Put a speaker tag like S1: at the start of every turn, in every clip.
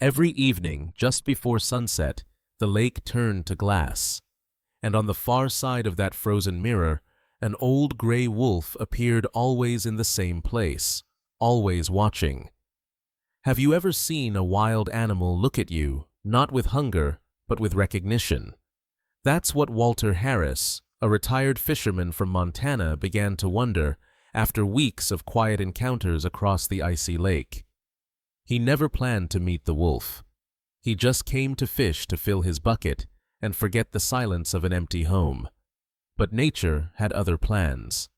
S1: Every evening, just before sunset, the lake turned to glass, and on the far side of that frozen mirror, an old gray wolf appeared, always in the same place, always watching. Have you ever seen a wild animal look at you, not with hunger, but with recognition? That's what Walter Harris, a retired fisherman from Montana, began to wonder after weeks of quiet encounters across the icy lake. He never planned to meet the wolf. He just came to fish to fill his bucket and forget the silence of an empty home. But nature had other plans.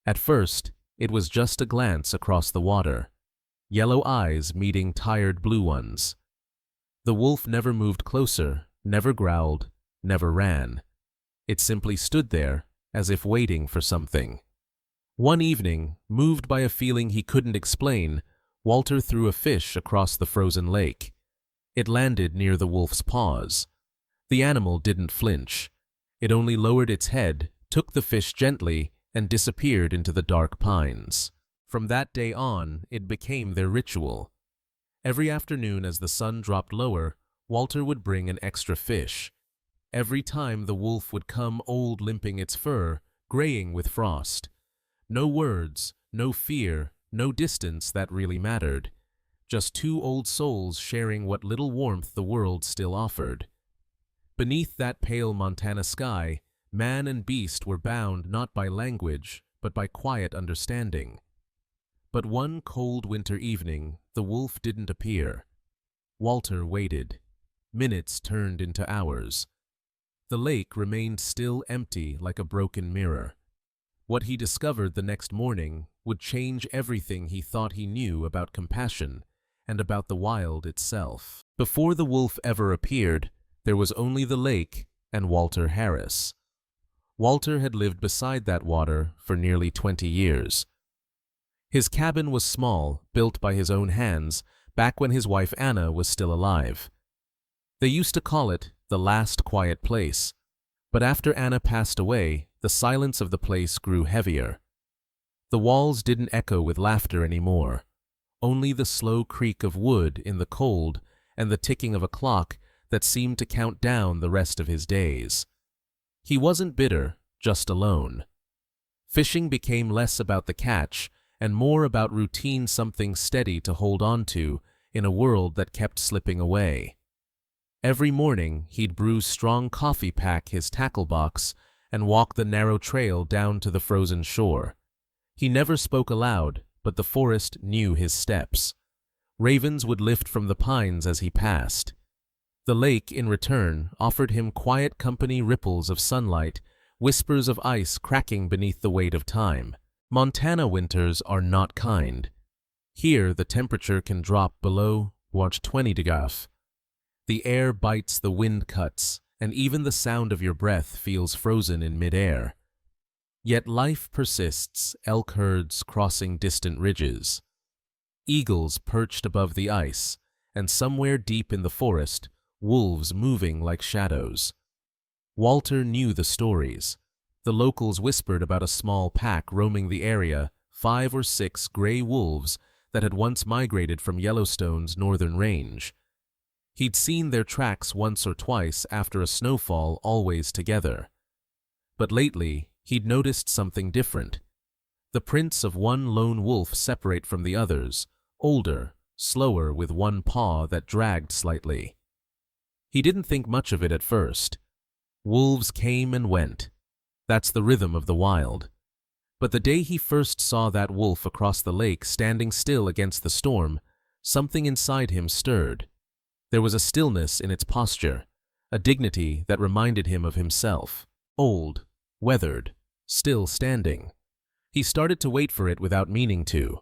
S1: At first, it was just a glance across the water, yellow eyes meeting tired blue ones. The wolf never moved closer, never growled, never ran. It simply stood there, as if waiting for something. One evening, moved by a feeling he couldn't explain, Walter threw a fish across the frozen lake. It landed near the wolf's paws. The animal didn't flinch. It only lowered its head, took the fish gently, and disappeared into the dark pines. From that day on, it became their ritual. Every afternoon as the sun dropped lower, Walter would bring an extra fish. Every time the wolf would come, old, limping its fur, graying with frost. No words, no fear, no distance that really mattered. Just two old souls sharing what little warmth the world still offered. Beneath that pale Montana sky, man and beast were bound not by language, but by quiet understanding. But one cold winter evening, the wolf didn't appear. Walter waited. Minutes turned into hours. The lake remained still, empty like a broken mirror. What he discovered the next morning would change everything he thought he knew about compassion and about the wild itself. Before the wolf ever appeared, there was only the lake and Walter Harris. Walter had lived beside that water for nearly 20 years. His cabin was small, built by his own hands, back when his wife Anna was still alive. They used to call it the last quiet place, but after Anna passed away, the silence of the place grew heavier. The walls didn't echo with laughter anymore, only the slow creak of wood in the cold and the ticking of a clock that seemed to count down the rest of his days. He wasn't bitter, just alone. Fishing became less about the catch and more about routine, something steady to hold on to in a world that kept slipping away. Every morning, he'd brew strong coffee, pack his tackle box, and walk the narrow trail down to the frozen shore. He never spoke aloud, but the forest knew his steps. Ravens would lift from the pines as he passed. The lake, in return, offered him quiet company, ripples of sunlight, whispers of ice cracking beneath the weight of time. Montana winters are not kind. Here, the temperature can drop below 20 degrees. The air bites, the wind cuts, and even the sound of your breath feels frozen in midair. Yet life persists, elk herds crossing distant ridges, eagles perched above the ice, and somewhere deep in the forest, wolves moving like shadows. Walter knew the stories. The locals whispered about a small pack roaming the area, 5 or 6 gray wolves that had once migrated from Yellowstone's northern range. He'd seen their tracks once or twice after a snowfall, always together. But lately, he'd noticed something different. The prints of one lone wolf separate from the others, older, slower, with one paw that dragged slightly. He didn't think much of it at first. Wolves came and went. That's the rhythm of the wild. But the day he first saw that wolf across the lake, standing still against the storm, something inside him stirred. There was a stillness in its posture, a dignity that reminded him of himself, old, weathered, still standing. He started to wait for it without meaning to.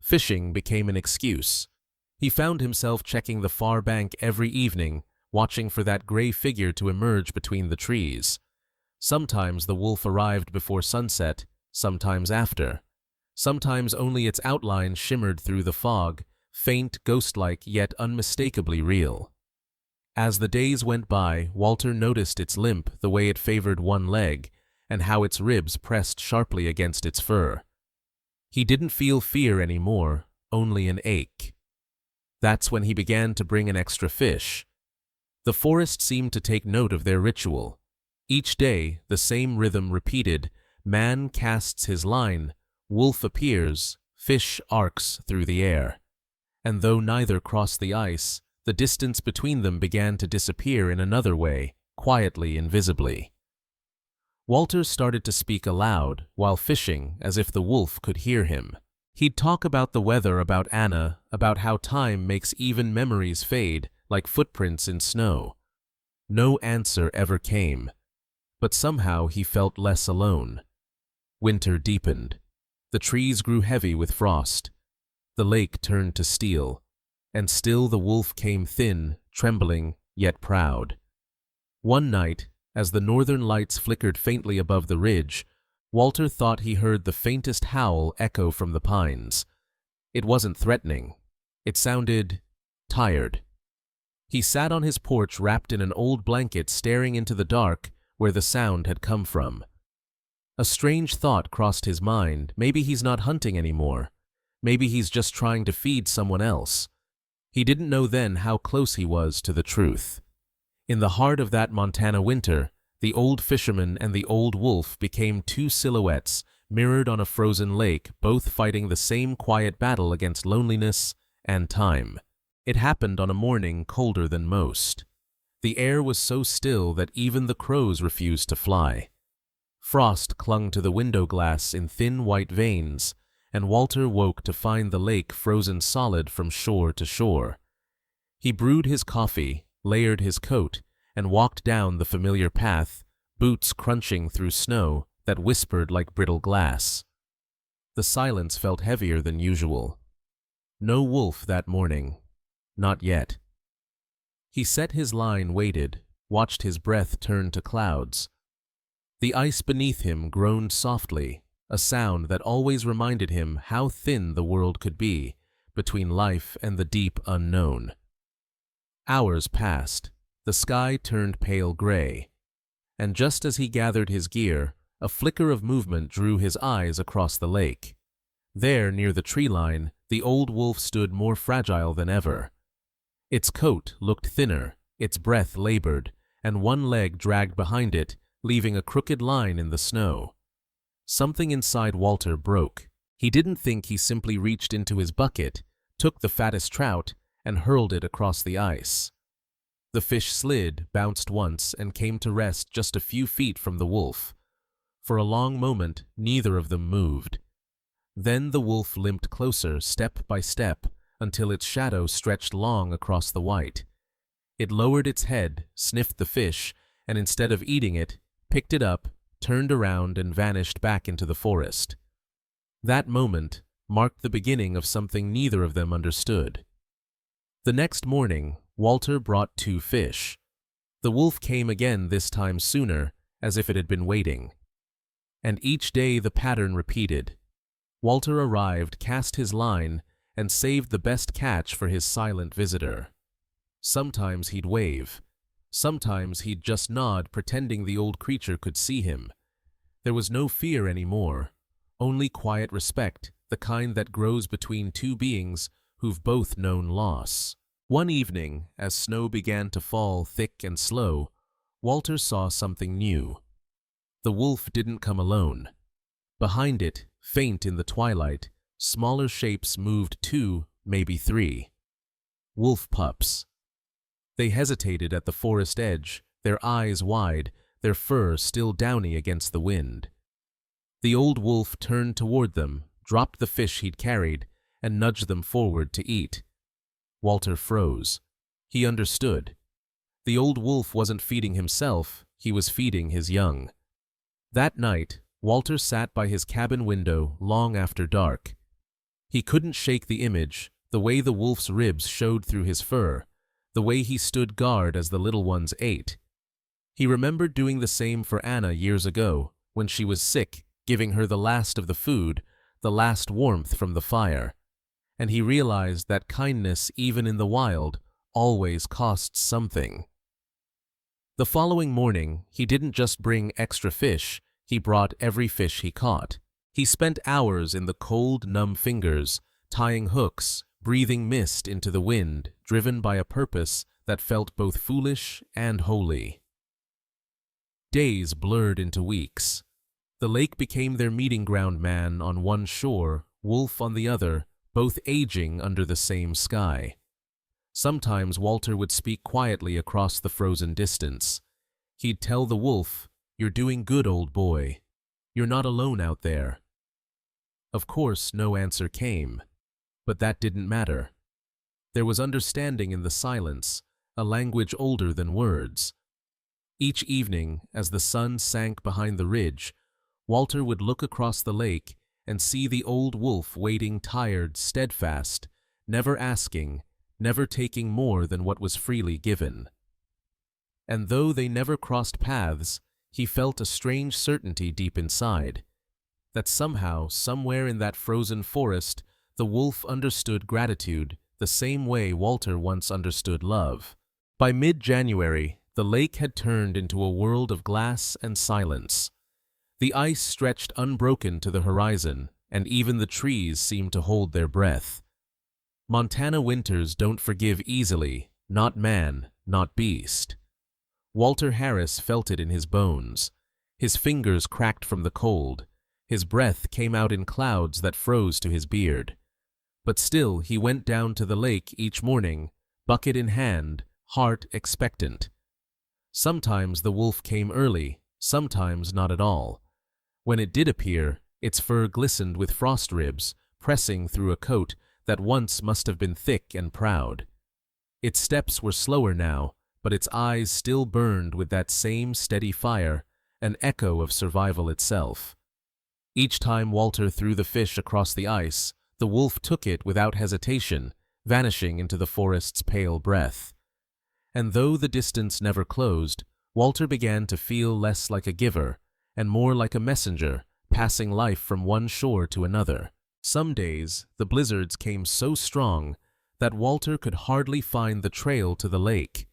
S1: Fishing became an excuse. He found himself checking the far bank every evening, watching for that gray figure to emerge between the trees. Sometimes the wolf arrived before sunset, sometimes after. Sometimes only its outline shimmered through the fog, faint, ghost-like, yet unmistakably real. As the days went by, Walter noticed its limp, the way it favored one leg, and how its ribs pressed sharply against its fur. He didn't feel fear anymore, only an ache. That's when he began to bring an extra fish. The forest seemed to take note of their ritual. Each day, the same rhythm repeated: man casts his line, wolf appears, fish arcs through the air. And though neither crossed the ice, the distance between them began to disappear in another way, quietly, invisibly. Walter started to speak aloud while fishing, as if the wolf could hear him. He'd talk about the weather, about Anna, about how time makes even memories fade, like footprints in snow. No answer ever came, but somehow he felt less alone. Winter deepened. The trees grew heavy with frost. The lake turned to steel, and still the wolf came thin, trembling, yet proud. One night, as the northern lights flickered faintly above the ridge, Walter thought he heard the faintest howl echo from the pines. It wasn't threatening. It sounded tired. He sat on his porch wrapped in an old blanket, staring into the dark where the sound had come from. A strange thought crossed his mind. Maybe he's not hunting anymore. Maybe he's just trying to feed someone else. He didn't know then how close he was to the truth. In the heart of that Montana winter, the old fisherman and the old wolf became two silhouettes mirrored on a frozen lake, both fighting the same quiet battle against loneliness and time. It happened on a morning colder than most. The air was so still that even the crows refused to fly. Frost clung to the window glass in thin white veins, and Walter woke to find the lake frozen solid from shore to shore. He brewed his coffee, layered his coat, and walked down the familiar path, boots crunching through snow that whispered like brittle glass. The silence felt heavier than usual. No wolf that morning. Not yet. He set his line, waited, watched his breath turn to clouds. The ice beneath him groaned softly, a sound that always reminded him how thin the world could be between life and the deep unknown. Hours passed. The sky turned pale gray, and just as he gathered his gear, a flicker of movement drew his eyes across the lake. There, near the tree line, the old wolf stood more fragile than ever. Its coat looked thinner, its breath labored, and one leg dragged behind it, leaving a crooked line in the snow. Something inside Walter broke. He didn't think. He simply reached into his bucket, took the fattest trout, and hurled it across the ice. The fish slid, bounced once, and came to rest just a few feet from the wolf. For a long moment, neither of them moved. Then the wolf limped closer, step by step, until its shadow stretched long across the white. It lowered its head, sniffed the fish, and instead of eating it, picked it up, turned around, and vanished back into the forest. That moment marked the beginning of something neither of them understood. The next morning, Walter brought 2 fish. The wolf came again, this time sooner, as if it had been waiting. And each day the pattern repeated. Walter arrived, cast his line, and saved the best catch for his silent visitor. Sometimes he'd wave. Sometimes he'd just nod, pretending the old creature could see him. There was no fear anymore, only quiet respect, the kind that grows between two beings who've both known loss. One evening, as snow began to fall thick and slow, Walter saw something new. The wolf didn't come alone. Behind it, faint in the twilight, smaller shapes moved, 2, maybe 3. Wolf pups. They hesitated at the forest edge, their eyes wide, their fur still downy against the wind. The old wolf turned toward them, dropped the fish he'd carried, and nudged them forward to eat. Walter froze. He understood. The old wolf wasn't feeding himself, he was feeding his young. That night, Walter sat by his cabin window long after dark. He couldn't shake the image, the way the wolf's ribs showed through his fur, the way he stood guard as the little ones ate. He remembered doing the same for Anna years ago, when she was sick, giving her the last of the food, the last warmth from the fire. And he realized that kindness, even in the wild, always costs something. The following morning, he didn't just bring extra fish, he brought every fish he caught. He spent hours in the cold, numb fingers, tying hooks, breathing mist into the wind, driven by a purpose that felt both foolish and holy. Days blurred into weeks. The lake became their meeting ground, man on one shore, wolf on the other, both aging under the same sky. Sometimes Walter would speak quietly across the frozen distance. He'd tell the wolf, "You're doing good, old boy. You're not alone out there." Of course, no answer came, but that didn't matter. There was understanding in the silence, a language older than words. Each evening, as the sun sank behind the ridge, Walter would look across the lake and see the old wolf waiting, tired, steadfast, never asking, never taking more than what was freely given. And though they never crossed paths, he felt a strange certainty deep inside, that somehow, somewhere in that frozen forest, the wolf understood gratitude the same way Walter once understood love. By mid-January, the lake had turned into a world of glass and silence. The ice stretched unbroken to the horizon, and even the trees seemed to hold their breath. Montana winters don't forgive easily, not man, not beast. Walter Harris felt it in his bones. His fingers cracked from the cold. His breath came out in clouds that froze to his beard. But still he went down to the lake each morning, bucket in hand, heart expectant. Sometimes the wolf came early, sometimes not at all. When it did appear, its fur glistened with frost ribs, pressing through a coat that once must have been thick and proud. Its steps were slower now, but its eyes still burned with that same steady fire, an echo of survival itself. Each time Walter threw the fish across the ice, the wolf took it without hesitation, vanishing into the forest's pale breath. And though the distance never closed, Walter began to feel less like a giver and more like a messenger, passing life from one shore to another. Some days, the blizzards came so strong that Walter could hardly find the trail to the lake.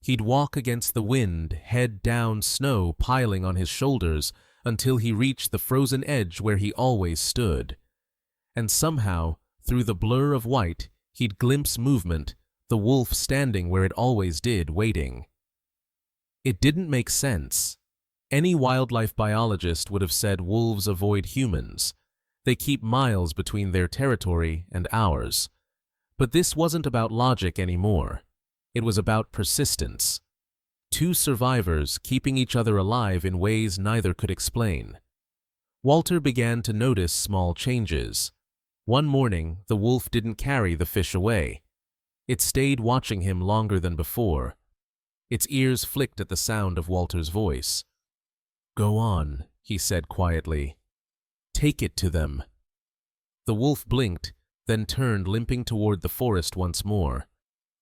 S1: He'd walk against the wind, head down, snow piling on his shoulders, until he reached the frozen edge where he always stood. And somehow, through the blur of white, he'd glimpse movement, the wolf standing where it always did, waiting. It didn't make sense. Any wildlife biologist would have said wolves avoid humans. They keep miles between their territory and ours. But this wasn't about logic anymore. It was about persistence. Two survivors keeping each other alive in ways neither could explain. Walter began to notice small changes. One morning, the wolf didn't carry the fish away. It stayed watching him longer than before. Its ears flicked at the sound of Walter's voice. "Go on," he said quietly. "Take it to them." The wolf blinked, then turned limping toward the forest once more.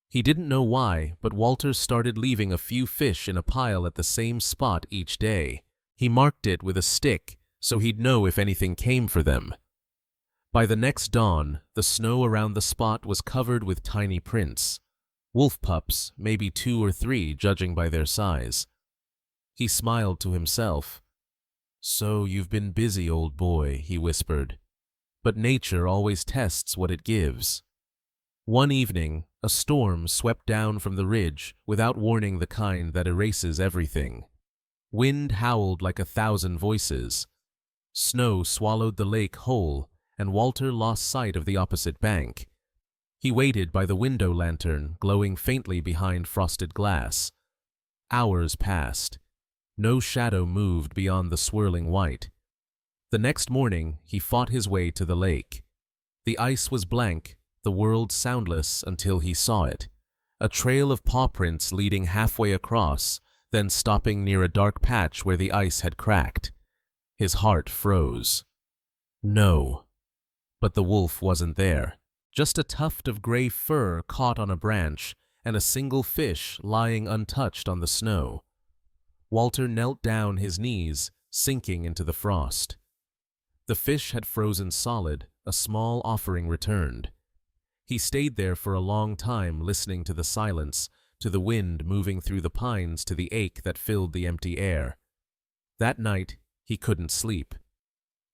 S1: He didn't know why, but Walter started leaving a few fish in a pile at the same spot each day. He marked it with a stick, so he'd know if anything came for them. By the next dawn, the snow around the spot was covered with tiny prints. Wolf pups, maybe 2 or 3, judging by their size. He smiled to himself. "So you've been busy, old boy," he whispered. "But nature always tests what it gives." One evening, a storm swept down from the ridge without warning, the kind that erases everything. Wind howled like 1,000 voices. Snow swallowed the lake whole, and Walter lost sight of the opposite bank. He waited by the window lantern, glowing faintly behind frosted glass. Hours passed. No shadow moved beyond the swirling white. The next morning, he fought his way to the lake. The ice was blank, the world soundless until he saw it. A trail of paw prints leading halfway across, then stopping near a dark patch where the ice had cracked. His heart froze. No. But the wolf wasn't there. Just a tuft of gray fur caught on a branch, and a single fish lying untouched on the snow. Walter knelt down, his knees sinking into the frost. The fish had frozen solid, a small offering returned. He stayed there for a long time, listening to the silence, to the wind moving through the pines, to the ache that filled the empty air. That night, he couldn't sleep.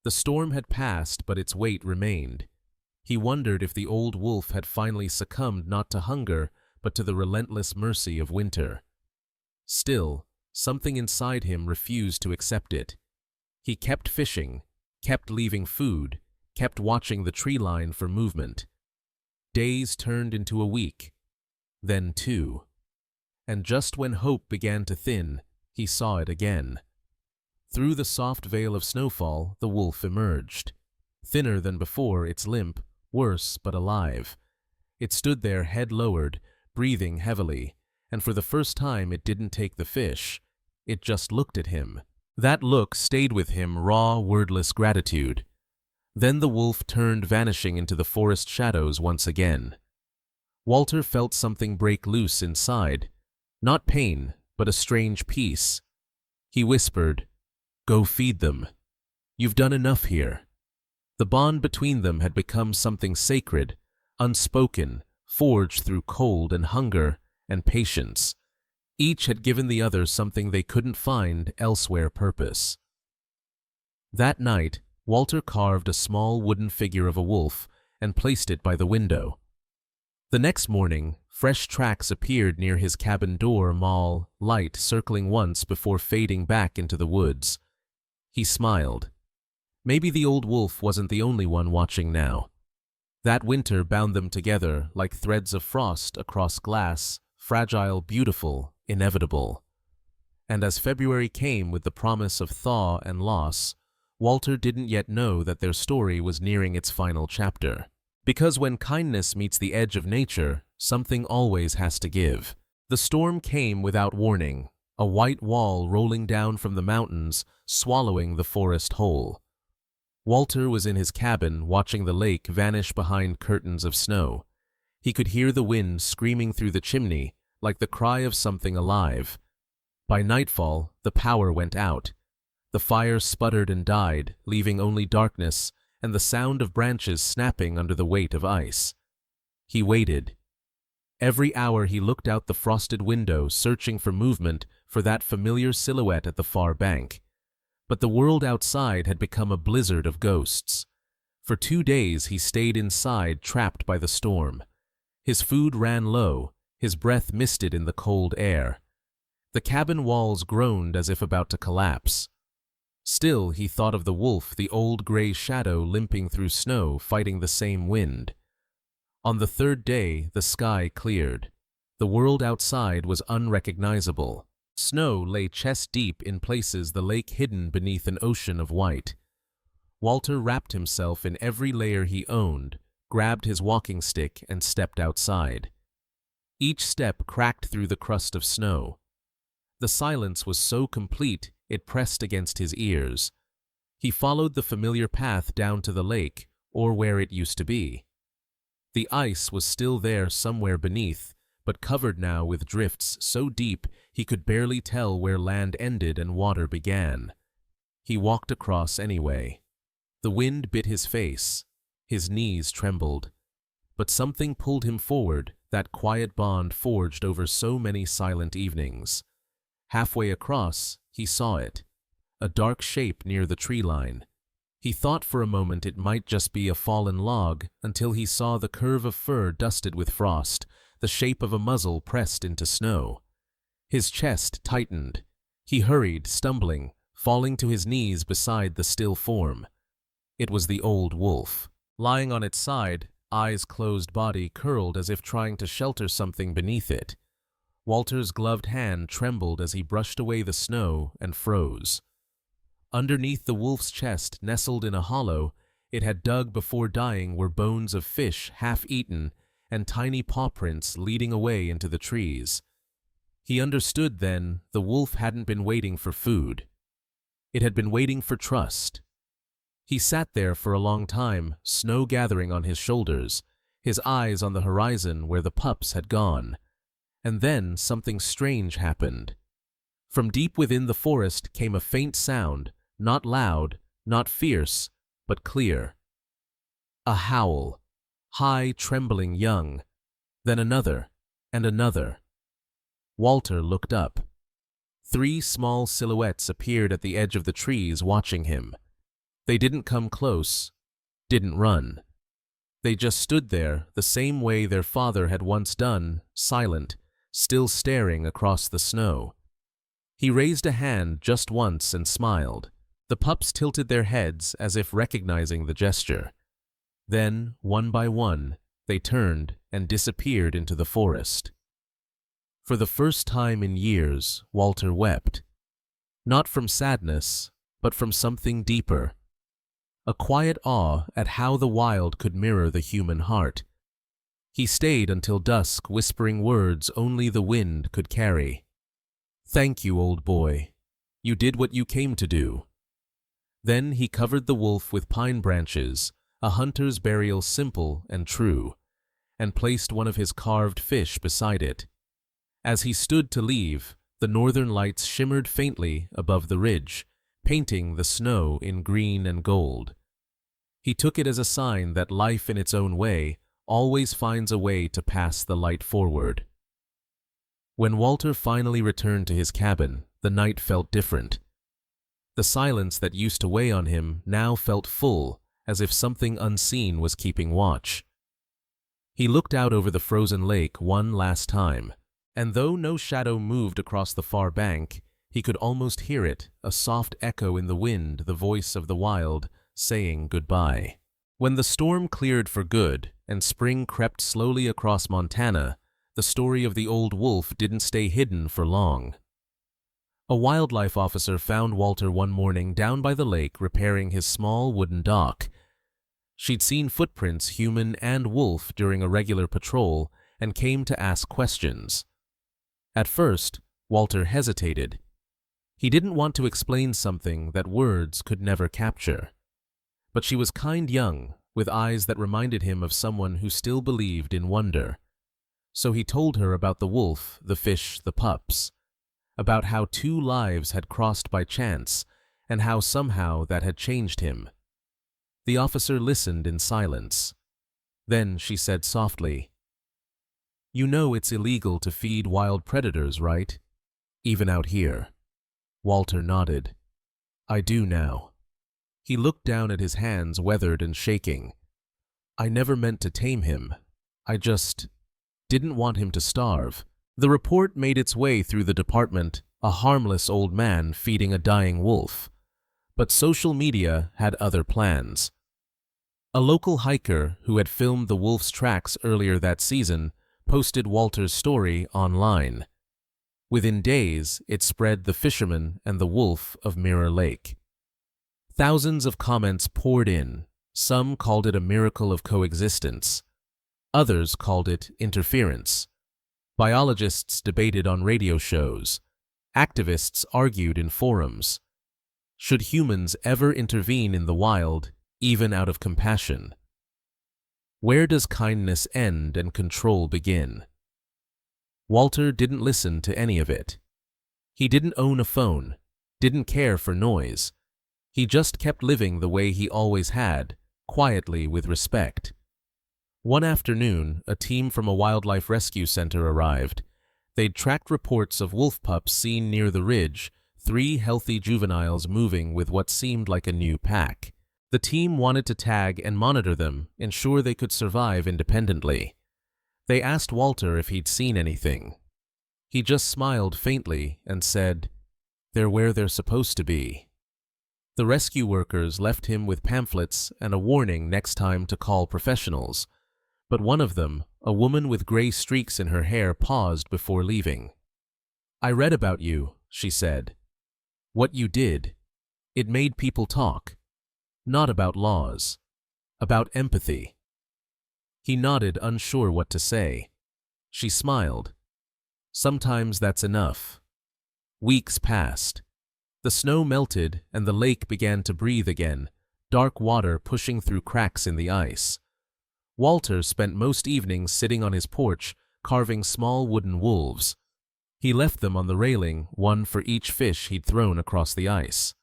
S1: The storm had passed, but its weight remained. He wondered if the old wolf had finally succumbed not to hunger, but to the relentless mercy of winter. Still, something inside him refused to accept it. He kept fishing, kept leaving food, kept watching the tree line for movement. Days turned into a week, then 2. And just when hope began to thin, he saw it again. Through the soft veil of snowfall, the wolf emerged. Thinner than before, its limp, worse but alive. It stood there, head lowered, breathing heavily, and for the first time it didn't take the fish. It just looked at him. That look stayed with him, raw, wordless gratitude. Then the wolf turned, vanishing into the forest shadows once again. Walter felt something break loose inside. Not pain, but a strange peace. He whispered, "Go feed them. You've done enough here." The bond between them had become something sacred, unspoken, forged through cold and hunger and patience. Each had given the other something they couldn't find elsewhere: purpose. That night, Walter carved a small wooden figure of a wolf and placed it by the window. The next morning, fresh tracks appeared near his cabin door, light circling once before fading back into the woods. He smiled. Maybe the old wolf wasn't the only one watching now. That winter bound them together like threads of frost across glass, fragile, beautiful, inevitable. And as February came with the promise of thaw and loss, Walter didn't yet know that their story was nearing its final chapter. Because when kindness meets the edge of nature, something always has to give. The storm came without warning, a white wall rolling down from the mountains, swallowing the forest whole. Walter was in his cabin, watching the lake vanish behind curtains of snow. He could hear the wind screaming through the chimney, like the cry of something alive. By nightfall, the power went out. The fire sputtered and died, leaving only darkness and the sound of branches snapping under the weight of ice. He waited. Every hour he looked out the frosted window, searching for movement, for that familiar silhouette at the far bank. But the world outside had become a blizzard of ghosts. For 2 days he stayed inside, trapped by the storm. His food ran low, his breath misted in the cold air. The cabin walls groaned as if about to collapse. Still, he thought of the wolf, the old gray shadow limping through snow, fighting the same wind. On the 3rd day, the sky cleared. The world outside was unrecognizable. Snow lay chest-deep in places, the lake hidden beneath an ocean of white. Walter wrapped himself in every layer he owned, grabbed his walking stick, and stepped outside. Each step cracked through the crust of snow. The silence was so complete, it pressed against his ears. He followed the familiar path down to the lake, or where it used to be. The ice was still there somewhere beneath, but covered now with drifts so deep he could barely tell where land ended and water began. He walked across anyway. The wind bit his face. His knees trembled. But something pulled him forward, that quiet bond forged over so many silent evenings. Halfway across, he saw it, a dark shape near the tree line. He thought for a moment it might just be a fallen log, until he saw the curve of fur dusted with frost, the shape of a muzzle pressed into snow. His chest tightened. He hurried, stumbling, falling to his knees beside the still form. It was the old wolf. Lying on its side, eyes closed, body curled as if trying to shelter something beneath it. Walter's gloved hand trembled as he brushed away the snow and froze. Underneath the wolf's chest, nestled in a hollow it had dug before dying, were bones of fish half-eaten and tiny paw prints leading away into the trees. He understood then the wolf hadn't been waiting for food. It had been waiting for trust. He sat there for a long time, snow gathering on his shoulders, his eyes on the horizon where the pups had gone. And then something strange happened. From deep within the forest came a faint sound, not loud, not fierce, but clear. A howl, high, trembling, young. Then another, and another. Walter looked up. 3 small silhouettes appeared at the edge of the trees, watching him. They didn't come close, didn't run. They just stood there the same way their father had once done, silent, still staring across the snow. He raised a hand just once and smiled. The pups tilted their heads as if recognizing the gesture. Then, one by one, they turned and disappeared into the forest. For the first time in years, Walter wept. Not from sadness, but from something deeper. A quiet awe at how the wild could mirror the human heart. He stayed until dusk, whispering words only the wind could carry. "Thank you, old boy. You did what you came to do." Then he covered the wolf with pine branches, a hunter's burial simple and true, and placed one of his carved fish beside it. As he stood to leave, the northern lights shimmered faintly above the ridge, painting the snow in green and gold. He took it as a sign that life in its own way always finds a way to pass the light forward. When Walter finally returned to his cabin, the night felt different. The silence that used to weigh on him now felt full, as if something unseen was keeping watch. He looked out over the frozen lake one last time, and though no shadow moved across the far bank, he could almost hear it, a soft echo in the wind, the voice of the wild, saying goodbye. When the storm cleared for good and spring crept slowly across Montana, the story of the old wolf didn't stay hidden for long. A wildlife officer found Walter one morning down by the lake repairing his small wooden dock. She'd seen footprints, human and wolf, during a regular patrol and came to ask questions. At first, Walter hesitated. He didn't want to explain something that words could never capture. But she was kind young, with eyes that reminded him of someone who still believed in wonder. So he told her about the wolf, the fish, the pups, about how 2 lives had crossed by chance and how somehow that had changed him. The officer listened in silence. Then she said softly, "You know it's illegal to feed wild predators, right? Even out here." Walter nodded. "I do now." He looked down at his hands, weathered and shaking. "I never meant to tame him. I just didn't want him to starve." The report made its way through the department, a harmless old man feeding a dying wolf. But social media had other plans. A local hiker who had filmed the wolf's tracks earlier that season posted Walter's story online. Within days, it spread the Fisherman and the Wolf of Mirror Lake. Thousands of comments poured in. Some called it a miracle of coexistence. Others called it interference. Biologists debated on radio shows. Activists argued in forums. Should humans ever intervene in the wild, even out of compassion? Where does kindness end and control begin? Walter didn't listen to any of it. He didn't own a phone, didn't care for noise. He just kept living the way he always had, quietly with respect. One afternoon, a team from a wildlife rescue center arrived. They'd tracked reports of wolf pups seen near the ridge, 3 healthy juveniles moving with what seemed like a new pack. The team wanted to tag and monitor them, ensure they could survive independently. They asked Walter if he'd seen anything. He just smiled faintly and said, "They're where they're supposed to be." The rescue workers left him with pamphlets and a warning next time to call professionals. But one of them, a woman with gray streaks in her hair, paused before leaving. "I read about you," she said. "What you did. It made people talk. Not about laws. About empathy." He nodded, unsure what to say. She smiled. "Sometimes that's enough." Weeks passed. The snow melted and the lake began to breathe again, dark water pushing through cracks in the ice. Walter spent most evenings sitting on his porch, carving small wooden wolves. He left them on the railing, one for each fish he'd thrown across the ice.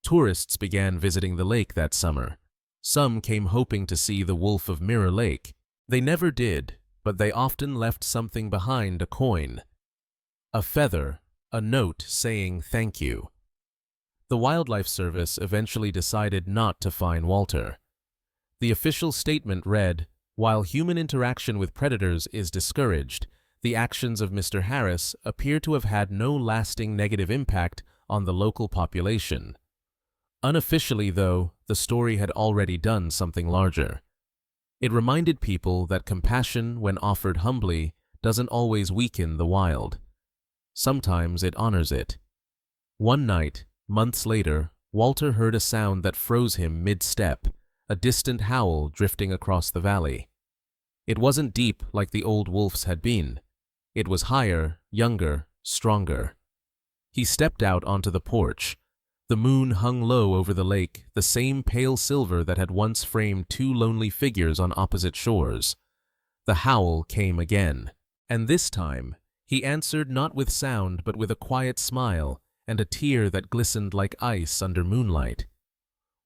S1: Tourists began visiting the lake that summer. Some came hoping to see the Wolf of Mirror Lake. They never did, but they often left something behind: a coin, a feather, a note saying thank you. The Wildlife Service eventually decided not to fine Walter. The official statement read, "While human interaction with predators is discouraged, the actions of Mr. Harris appear to have had no lasting negative impact on the local population." Unofficially, though, the story had already done something larger. It reminded people that compassion, when offered humbly, doesn't always weaken the wild. Sometimes it honors it. One night, months later, Walter heard a sound that froze him mid-step, a distant howl drifting across the valley. It wasn't deep like the old wolf's had been. It was higher, younger, stronger. He stepped out onto the porch. The moon hung low over the lake, the same pale silver that had once framed two lonely figures on opposite shores. The howl came again, and this time he answered not with sound but with a quiet smile and a tear that glistened like ice under moonlight.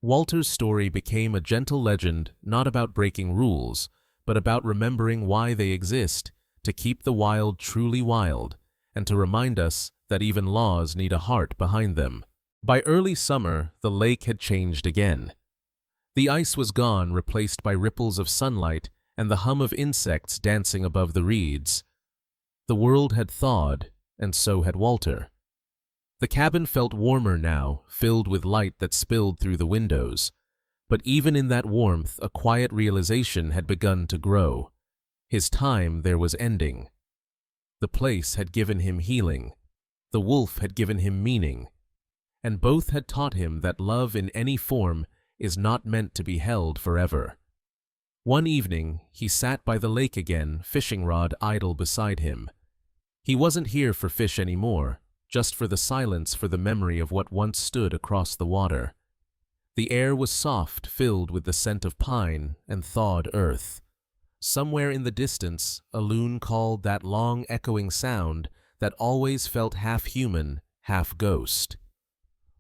S1: Walter's story became a gentle legend not about breaking rules, but about remembering why they exist, to keep the wild truly wild, and to remind us that even laws need a heart behind them. By early summer, the lake had changed again. The ice was gone, replaced by ripples of sunlight and the hum of insects dancing above the reeds. The world had thawed, and so had Walter. The cabin felt warmer now, filled with light that spilled through the windows. But even in that warmth, a quiet realization had begun to grow. His time there was ending. The place had given him healing. The wolf had given him meaning. And both had taught him that love in any form is not meant to be held forever. One evening, he sat by the lake again, fishing rod idle beside him. He wasn't here for fish anymore, just for the silence, for the memory of what once stood across the water. The air was soft, filled with the scent of pine and thawed earth. Somewhere in the distance, a loon called that long echoing sound that always felt half human, half ghost.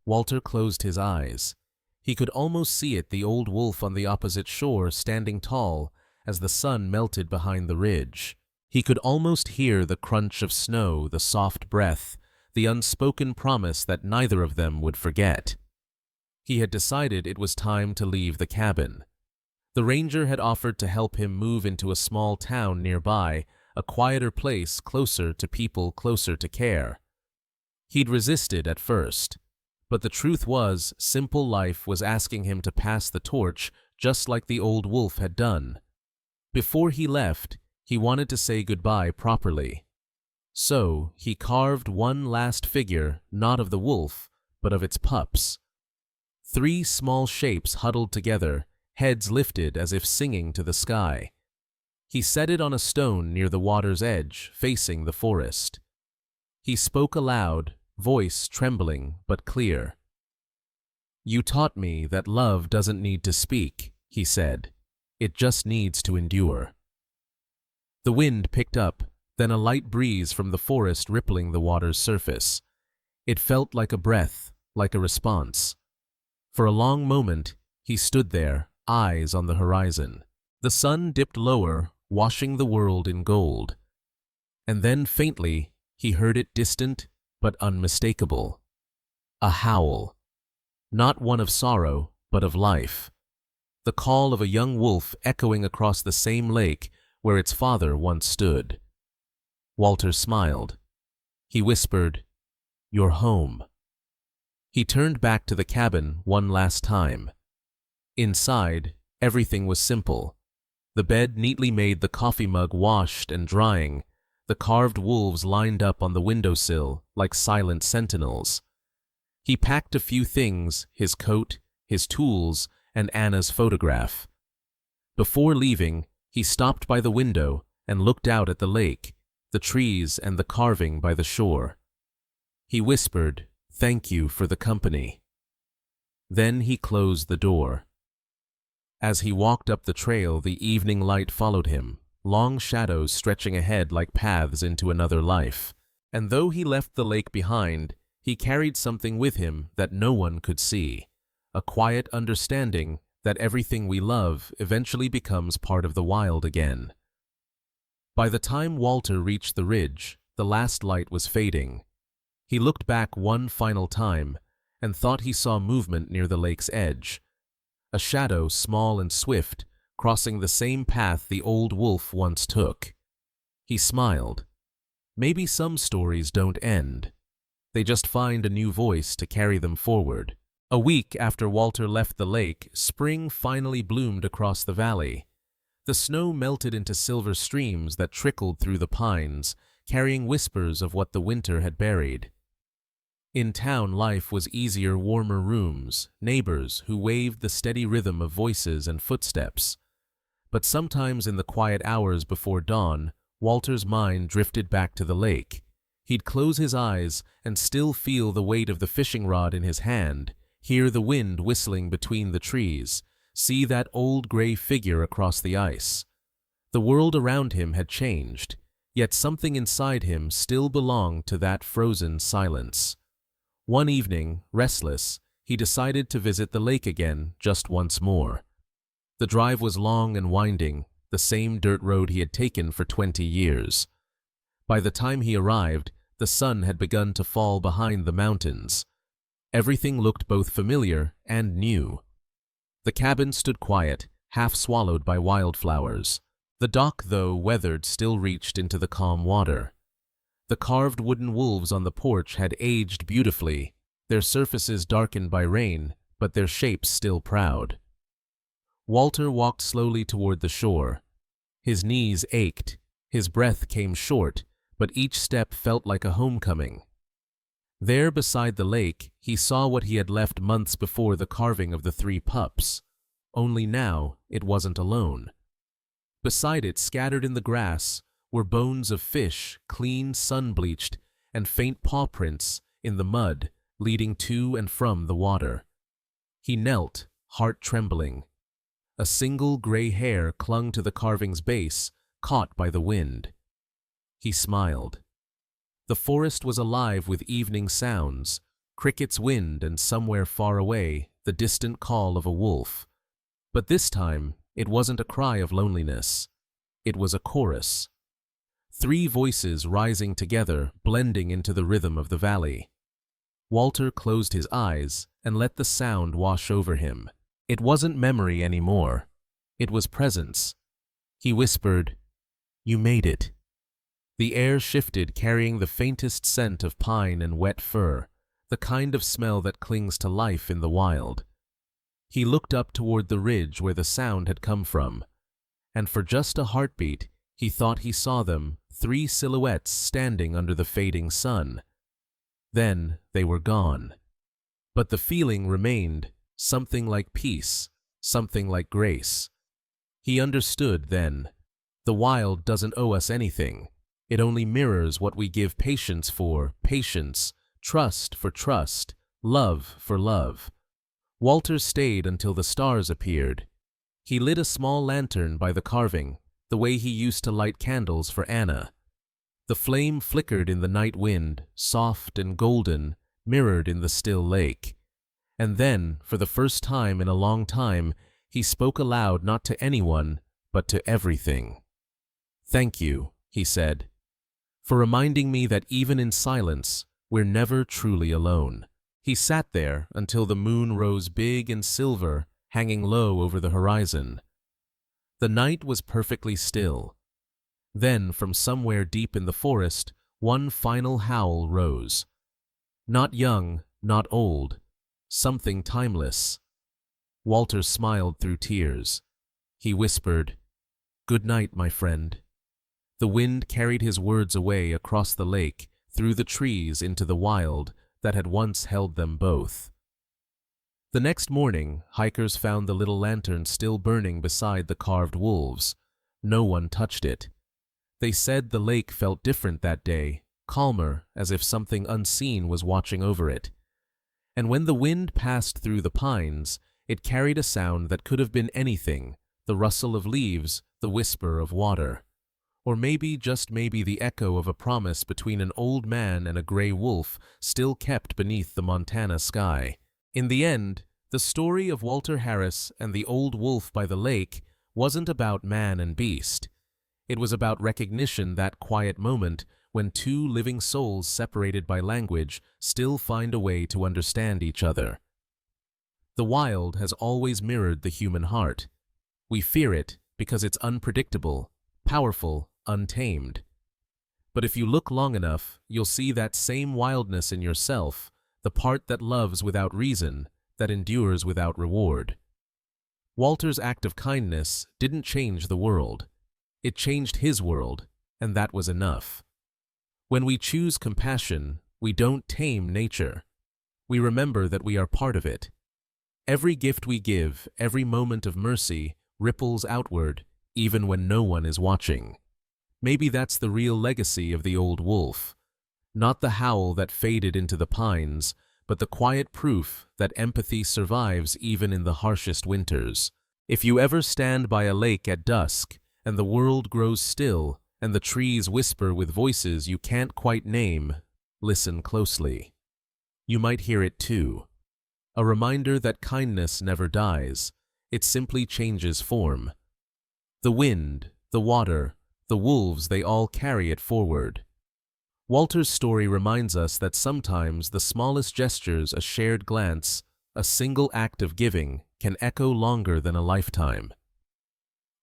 S1: Walter closed his eyes. He could almost see it, the old wolf on the opposite shore, standing tall as the sun melted behind the ridge. He could almost hear the crunch of snow, the soft breath, the unspoken promise that neither of them would forget. He had decided it was time to leave the cabin. The ranger had offered to help him move into a small town nearby, a quieter place, closer to people, closer to care. He'd resisted at first, but the truth was, simple life was asking him to pass the torch just like the old wolf had done. Before he left, he wanted to say goodbye properly. So he carved one last figure, not of the wolf, but of its pups. 3 small shapes huddled together, heads lifted as if singing to the sky. He set it on a stone near the water's edge, facing the forest. He spoke aloud, voice trembling but clear. "You taught me that love doesn't need to speak," he said. "It just needs to endure." The wind picked up, then a light breeze from the forest rippling the water's surface. It felt like a breath, like a response. For a long moment, he stood there, eyes on the horizon. The sun dipped lower, washing the world in gold. And then faintly, he heard it, distant but unmistakable. A howl. Not one of sorrow, but of life. The call of a young wolf echoing across the same lake where its father once stood. Walter smiled. He whispered, "You're home." He turned back to the cabin one last time. Inside, everything was simple. The bed neatly made, the coffee mug washed and drying, the carved wolves lined up on the windowsill like silent sentinels. He packed a few things, his coat, his tools, and Anna's photograph. Before leaving, he stopped by the window and looked out at the lake, the trees and the carving by the shore. He whispered, "Thank you for the company." Then he closed the door. As he walked up the trail, the evening light followed him, long shadows stretching ahead like paths into another life. And though he left the lake behind, he carried something with him that no one could see, a quiet understanding that everything we love eventually becomes part of the wild again. By the time Walter reached the ridge, the last light was fading. He looked back one final time and thought he saw movement near the lake's edge. a shadow small and swift, crossing the same path the old wolf once took. He smiled. Maybe some stories don't end. They just find a new voice to carry them forward. A week after Walter left the lake, spring finally bloomed across the valley. The snow melted into silver streams that trickled through the pines, carrying whispers of what the winter had buried. In town, life was easier, warmer rooms, neighbors who waved the steady rhythm of voices and footsteps. But sometimes in the quiet hours before dawn, Walter's mind drifted back to the lake. He'd close his eyes and still feel the weight of the fishing rod in his hand, hear the wind whistling between the trees, see that old gray figure across the ice. The world around him had changed, yet something inside him still belonged to that frozen silence. One evening, restless, he decided to visit the lake again just once more. The drive was long and winding, the same dirt road he had taken for 20 years. By the time he arrived, the sun had begun to fall behind the mountains. Everything looked both familiar and new. The cabin stood quiet, half swallowed by wildflowers. The dock, though weathered, still reached into the calm water. The carved wooden wolves on the porch had aged beautifully, their surfaces darkened by rain, but their shapes still proud. Walter walked slowly toward the shore. His knees ached, his breath came short, but each step felt like a homecoming. There beside the lake, he saw what he had left months before, the carving of the 3 pups. Only now, it wasn't alone. Beside it, scattered in the grass, were bones of fish, clean, sun-bleached, and faint paw prints in the mud leading to and from the water. He knelt, heart trembling. A single gray hair clung to the carving's base, caught by the wind. He smiled. The forest was alive with evening sounds, crickets, wind, and somewhere far away, the distant call of a wolf. But this time, it wasn't a cry of loneliness. It was a chorus. 3 voices rising together, blending into the rhythm of the valley. Walter closed his eyes and let the sound wash over him. It wasn't memory anymore. It was presence. He whispered, "You made it." The air shifted, carrying the faintest scent of pine and wet fir, the kind of smell that clings to life in the wild. He looked up toward the ridge where the sound had come from, and for just a heartbeat, he thought he saw them, 3 silhouettes standing under the fading sun. Then they were gone. But the feeling remained, something like peace, something like grace. He understood then. The wild doesn't owe us anything. It only mirrors what we give patience for patience, trust for trust, love for love. Walter stayed until the stars appeared. He lit a small lantern by the carving, the way he used to light candles for Anna. The flame flickered in the night wind, soft and golden, mirrored in the still lake. And then, for the first time in a long time, he spoke aloud, not to anyone, but to everything. "Thank you," he said, "for reminding me that even in silence, we're never truly alone." He sat there until the moon rose big and silver, hanging low over the horizon. The night was perfectly still. Then, from somewhere deep in the forest, one final howl rose. Not young, not old, something timeless. Walter smiled through tears. He whispered, "Good night, my friend." The wind carried his words away across the lake, through the trees into the wild that had once held them both. The next morning, hikers found the little lantern still burning beside the carved wolves. No one touched it. They said the lake felt different that day, calmer, as if something unseen was watching over it. And when the wind passed through the pines, it carried a sound that could have been anything, the rustle of leaves, the whisper of water. Or maybe, just maybe, the echo of a promise between an old man and a gray wolf still kept beneath the Montana sky. In the end, the story of Walter Harris and the old wolf by the lake wasn't about man and beast. It was about recognition, that quiet moment when 2 living souls separated by language still find a way to understand each other. The wild has always mirrored the human heart. We fear it because it's unpredictable, powerful, untamed. But if you look long enough, you'll see that same wildness in yourself, the part that loves without reason, that endures without reward. Walter's act of kindness didn't change the world. It changed his world, and that was enough. When we choose compassion, we don't tame nature. We remember that we are part of it. Every gift we give, every moment of mercy, ripples outward, even when no one is watching. Maybe that's the real legacy of the old wolf. Not the howl that faded into the pines, but the quiet proof that empathy survives even in the harshest winters. If you ever stand by a lake at dusk, and the world grows still, and the trees whisper with voices you can't quite name, listen closely. You might hear it too. A reminder that kindness never dies, it simply changes form. The wind, the water, the wolves, they all carry it forward. Walter's story reminds us that sometimes the smallest gestures, a shared glance, a single act of giving, can echo longer than a lifetime.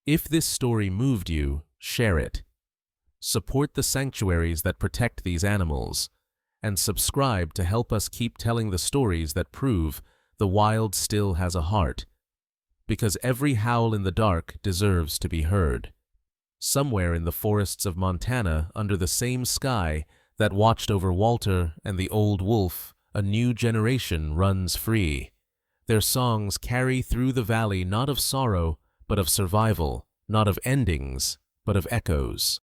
S1: If this story moved you, share it. Support the sanctuaries that protect these animals, and subscribe to help us keep telling the stories that prove the wild still has a heart, because every howl in the dark deserves to be heard. Somewhere in the forests of Montana, under the same sky that watched over Walter and the old wolf, a new generation runs free. Their songs carry through the valley not of sorrow, but of survival, not of endings, but of echoes.